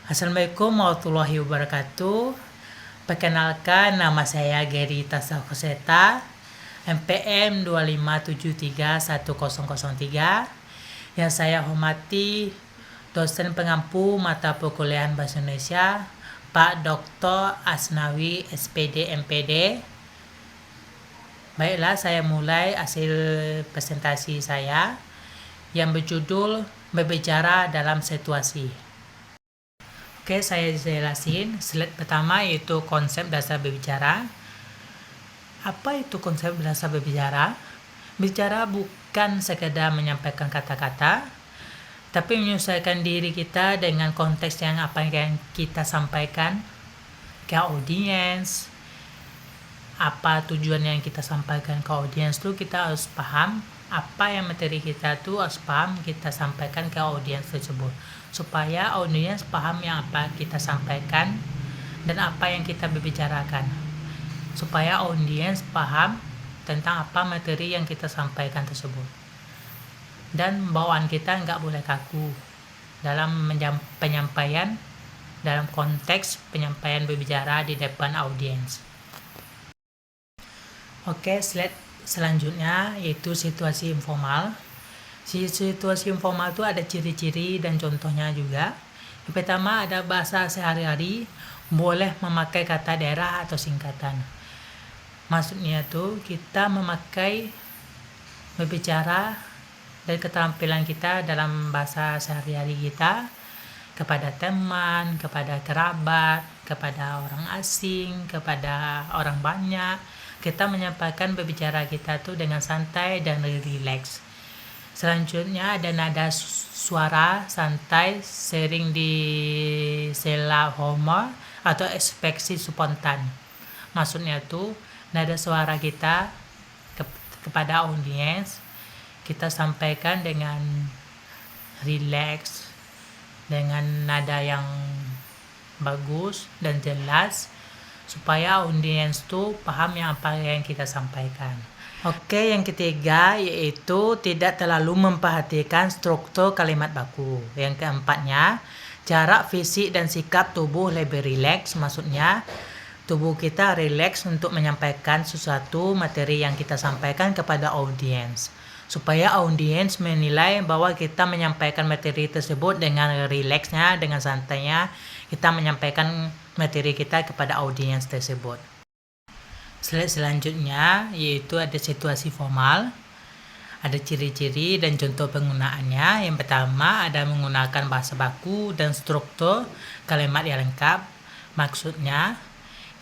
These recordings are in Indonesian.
Assalamualaikum warahmatullahi wabarakatuh. Perkenalkan, nama saya Gary Tasakoseta, MPM 25731003. Yang saya hormati dosen pengampu mata perkuliahan Bahasa Indonesia, Pak Dr. Asnawi SPD MPD. Baiklah, saya mulai hasil presentasi saya yang berjudul berbicara dalam situasi. Oke, saya jelasin. Slide pertama yaitu konsep dasar berbicara. Apa itu konsep dasar berbicara? Bicara bukan sekedar menyampaikan kata-kata, tapi menyesuaikan diri kita dengan konteks yang apa yang kita sampaikan ke audiens. Apa tujuan yang kita sampaikan ke audiens itu kita harus paham. Apa yang materi kita tuh harus paham kita sampaikan ke audiens tersebut, supaya audiens paham yang apa kita sampaikan dan apa yang kita berbicarakan, supaya audiens paham tentang apa materi yang kita sampaikan tersebut. Dan bawaan kita nggak boleh kaku dalam penyampaian, dalam konteks penyampaian berbicara di depan audiens. Oke, slide selanjutnya yaitu situasi informal. Situasi informal itu ada ciri-ciri dan contohnya juga. Yang pertama ada bahasa sehari-hari, boleh memakai kata daerah atau singkatan. Maksudnya tuh kita memakai berbicara dari keterampilan kita dalam bahasa sehari-hari kita kepada teman, kepada kerabat, kepada orang asing, kepada orang banyak. Kita menyampaikan berbicara kita tuh dengan santai dan rileks. Selanjutnya ada nada suara santai, sering di sela humor atau ekspresi spontan. Maksudnya tuh nada suara kita kepada audiens kita sampaikan dengan rileks, dengan nada yang bagus dan jelas, supaya audiens tuh paham apa yang kita sampaikan. Oke, yang ketiga yaitu tidak terlalu memperhatikan struktur kalimat baku. Yang keempatnya, jarak fisik dan sikap tubuh lebih rileks. Maksudnya tubuh kita rileks untuk menyampaikan sesuatu materi yang kita sampaikan kepada audiens, supaya audiens menilai bahwa kita menyampaikan materi tersebut dengan rileksnya, dengan santainya kita menyampaikan materi kita kepada audiens tersebut. Slide selanjutnya yaitu ada situasi formal. Ada ciri-ciri dan contoh penggunaannya. Yang pertama ada menggunakan bahasa baku dan struktur kalimat yang lengkap. Maksudnya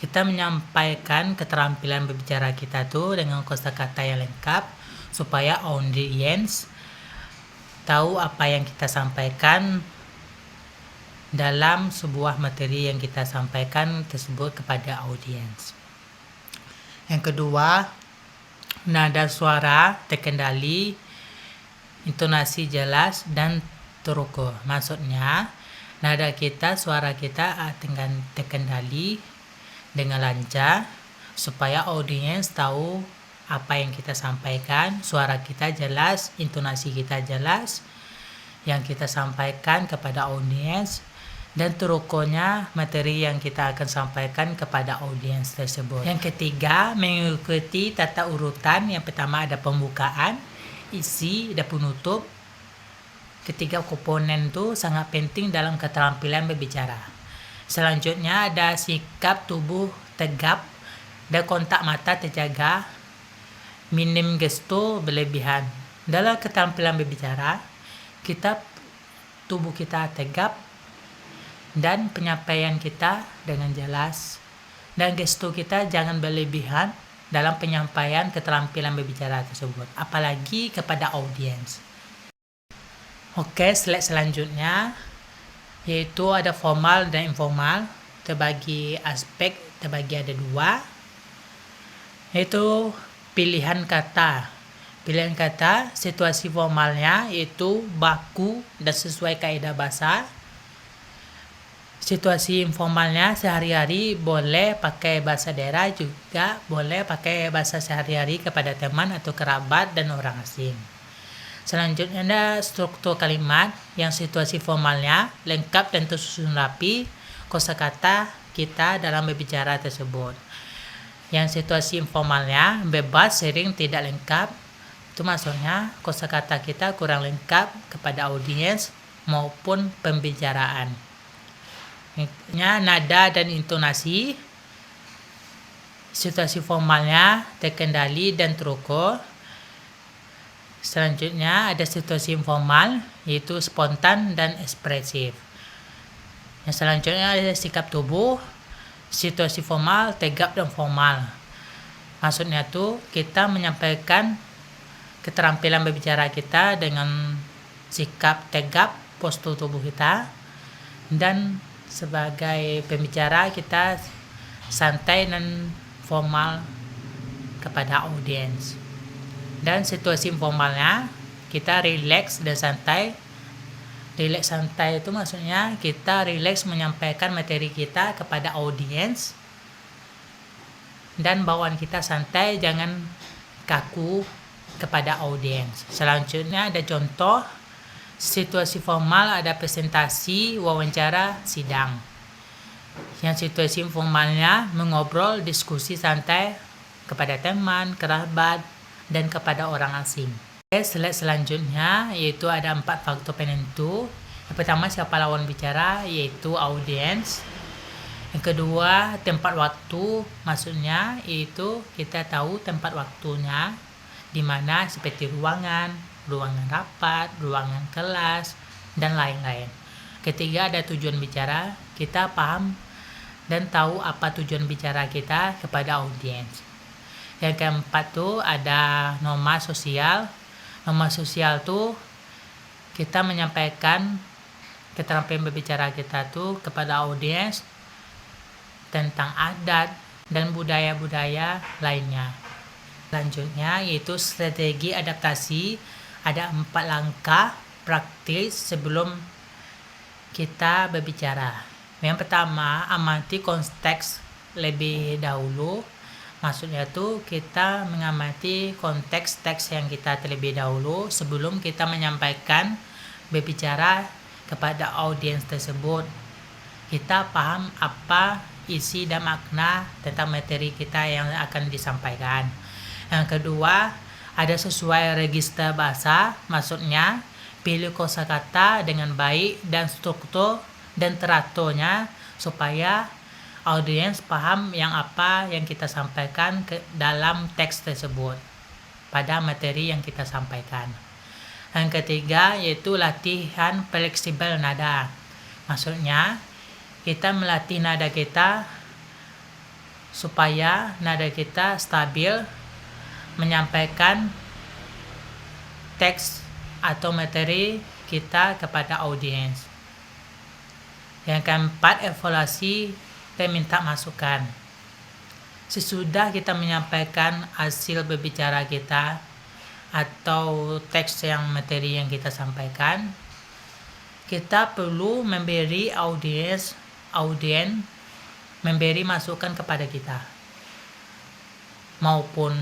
kita menyampaikan keterampilan berbicara kita tuh dengan kosakata yang lengkap, supaya audiens tahu apa yang kita sampaikan dalam sebuah materi yang kita sampaikan tersebut kepada audiens. Yang kedua, nada suara terkendali, intonasi jelas dan terukur. Maksudnya nada kita, suara kita dengan terkendali dengan lancar, supaya audiens tahu apa yang kita sampaikan, suara kita jelas, intonasi kita jelas yang kita sampaikan kepada audiens, dan terukurnya materi yang kita akan sampaikan kepada audiens tersebut. Yang ketiga, mengikuti tata urutan. Yang pertama ada pembukaan, isi, dan penutup. Ketiga komponen itu sangat penting dalam keterampilan berbicara. Selanjutnya ada sikap tubuh tegap dan kontak mata terjaga, minim gesto berlebihan. Dalam keterampilan berbicara, tubuh kita tegap dan penyampaian kita dengan jelas, dan gesto kita jangan berlebihan dalam penyampaian keterampilan berbicara tersebut, apalagi kepada audiens. Oke, slide selanjutnya yaitu ada formal dan informal. Terbagi ada dua, yaitu pilihan kata. Pilihan kata situasi formalnya yaitu baku dan sesuai kaidah bahasa. Situasi informalnya sehari-hari boleh pakai bahasa daerah, juga boleh pakai bahasa sehari-hari kepada teman atau kerabat dan orang asing. Selanjutnya ada struktur kalimat yang situasi formalnya lengkap dan tersusun rapi kosakata kita dalam berbicara tersebut. Yang situasi informalnya bebas, sering, tidak lengkap. Itu maksudnya kosakata kita kurang lengkap kepada audiens maupun pembicaraan. Nada dan intonasi. Situasi formalnya terkendali dan terukur. Selanjutnya ada situasi informal, yaitu spontan dan ekspresif. Yang selanjutnya ada sikap tubuh. Situasi formal, tegap dan formal. Maksudnya tuh kita menyampaikan keterampilan berbicara kita dengan sikap tegap, postur tubuh kita, dan sebagai pembicara kita santai dan formal kepada audiens. Dan situasi informalnya kita rileks dan santai. Rileks santai itu maksudnya kita rileks menyampaikan materi kita kepada audiens dan bawaan kita santai, jangan kaku kepada audiens. Selanjutnya ada contoh situasi formal, ada presentasi, wawancara, sidang. Yang situasi informalnya mengobrol, diskusi santai kepada teman, kerabat, dan kepada orang asing. Slide selanjutnya yaitu ada 4 faktor penentu. Yang pertama, siapa lawan bicara, yaitu audiens. Yang kedua, tempat waktu, maksudnya yaitu kita tahu tempat waktunya di mana, seperti ruangan rapat, ruangan kelas, dan lain-lain. Ketiga, ada tujuan bicara, kita paham dan tahu apa tujuan bicara kita kepada audiens. Yang keempat tuh ada norma sosial. Norma sosial tuh kita menyampaikan keterampilan berbicara kita tuh kepada audiens tentang adat dan budaya-budaya lainnya. Selanjutnya yaitu strategi adaptasi. Ada 4 langkah praktis sebelum kita berbicara. Yang pertama, amati konteks lebih dahulu. Maksudnya tuh kita mengamati konteks teks yang kita terlebih dahulu sebelum kita menyampaikan berbicara kepada audiens tersebut. Kita paham apa isi dan makna tentang materi kita yang akan disampaikan. Yang kedua, ada sesuai register bahasa, maksudnya pilih kosakata dengan baik dan struktur dan teraturnya supaya audiens paham apa yang kita sampaikan ke dalam teks tersebut pada materi yang kita sampaikan. Yang ketiga yaitu latihan fleksibel nada. Maksudnya kita melatih nada kita supaya nada kita stabil menyampaikan teks atau materi kita kepada audiens. Yang keempat, evaluasi dan minta masukan. Sesudah kita menyampaikan hasil berbicara kita atau teks yang materi yang kita sampaikan, kita perlu memberi audiens memberi masukan kepada kita, maupun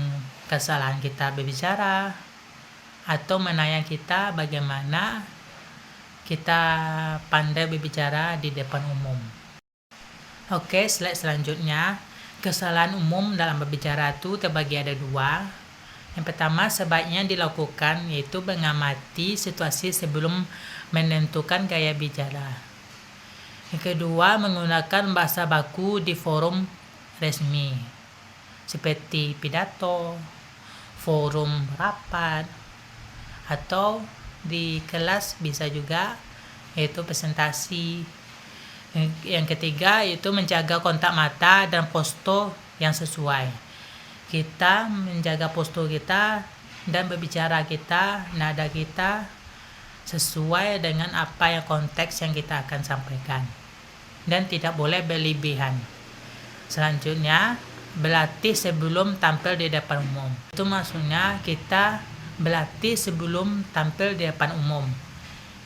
kesalahan kita berbicara atau menanya kita bagaimana kita pandai berbicara di depan umum. Oke, slide selanjutnya. Kesalahan umum dalam berbicara itu terbagi ada 2. Yang pertama, sebaiknya dilakukan yaitu mengamati situasi sebelum menentukan gaya bicara. Yang kedua, menggunakan bahasa baku di forum resmi seperti pidato, forum rapat, atau di kelas bisa juga yaitu presentasi. Yang ketiga yaitu menjaga kontak mata dan postur yang sesuai. Kita menjaga postur kita dan berbicara kita, nada kita sesuai dengan apa yang konteks yang kita akan sampaikan dan tidak boleh berlebihan. Selanjutnya, berlatih sebelum tampil di depan umum. Itu maksudnya kita berlatih sebelum tampil di depan umum.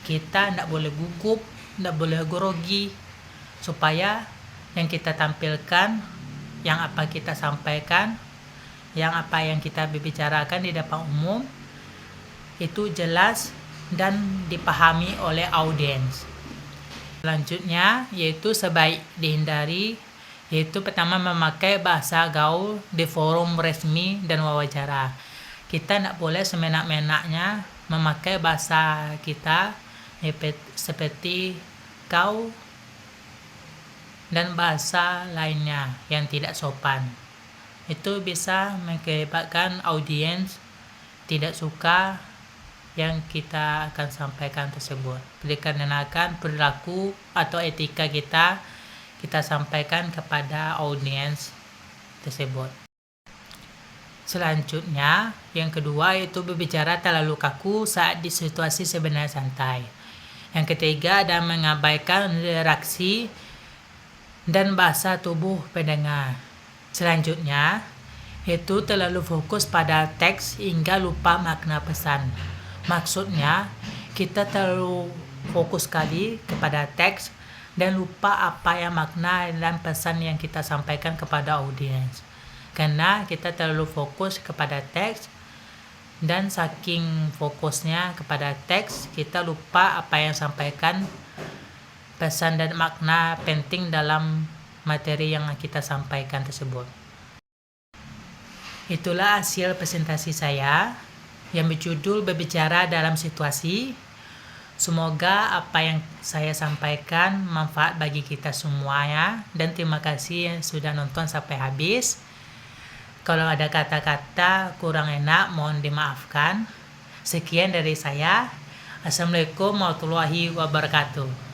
Kita tidak boleh gugup, tidak boleh grogi, supaya yang kita tampilkan, yang apa kita sampaikan, yang apa yang kita bicarakan di depan umum itu jelas dan dipahami oleh audiens. Selanjutnya yaitu sebaik dihindari, yaitu pertama memakai bahasa gaul di forum resmi dan wawancara. Kita tidak boleh semenak-menaknya memakai bahasa kita seperti kau dan bahasa lainnya yang tidak sopan. Itu bisa mengakibatkan audiens tidak suka yang kita akan sampaikan tersebut. Dikarenakan perilaku atau etika kita sampaikan kepada audiens tersebut. Selanjutnya, yang kedua yaitu berbicara terlalu kaku saat di situasi sebenarnya santai. Yang ketiga ada mengabaikan reaksi dan bahasa tubuh pendengar. Selanjutnya, yaitu terlalu fokus pada teks hingga lupa makna pesan. Maksudnya, kita terlalu fokus sekali kepada teks dan lupa apa yang makna dan pesan yang kita sampaikan kepada audiens. Karena kita terlalu fokus kepada teks dan saking fokusnya kepada teks, kita lupa apa yang sampaikan pesan dan makna penting dalam materi yang kita sampaikan tersebut. Itulah hasil presentasi saya yang berjudul berbicara dalam situasi. Semoga apa yang saya sampaikan manfaat bagi kita semuanya, dan terima kasih yang sudah nonton sampai habis. Kalau ada kata-kata kurang enak mohon dimaafkan. Sekian dari saya. Assalamualaikum warahmatullahi wabarakatuh.